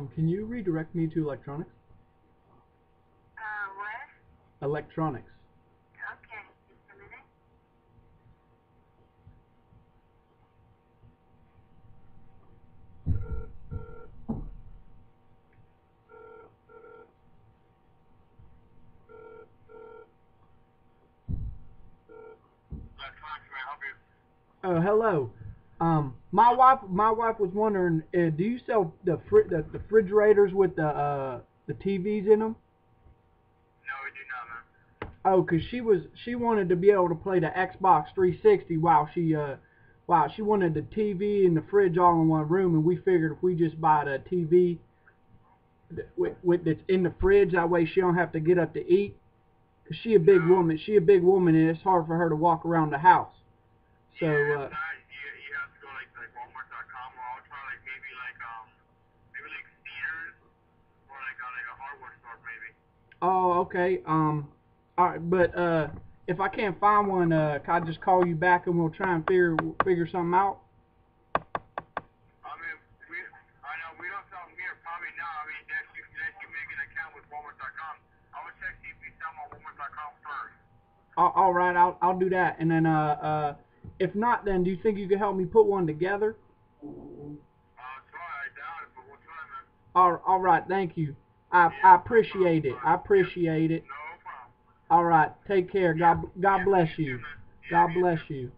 Can you redirect me to electronics? What? Electronics. Okay, just a minute. Electronics, may I help you? Hello. My wife was wondering, do you sell the refrigerators with the TVs in them? No, we do not, man. Oh, 'cause she wanted to be able to play the Xbox 360 while she wanted the TV and the fridge all in one room, and we figured if we just buy the TV with that's in the fridge, that way she don't have to get up to eat. 'Cause she a big woman. She a big woman, and it's hard for her to walk around the house. So. Yeah, if not, you have to go like Walmart.com, or I'll try maybe like Sears, or like a hardware store maybe. Oh, okay. All right, but if I can't find one, can I just call you back and we'll try and figure something out? I mean, I know we don't sell them here, probably not. I mean, unless you make an account with Walmart.com. I would check see if you sell them on Walmart.com first. All right, I'll do that, and then if not, then do you think you could help me put one together? Try. I doubt it, but we'll try, man. All right, thank you. I appreciate it. I appreciate it. No problem. All right, take care. God bless You too, you. man. God You bless too. you.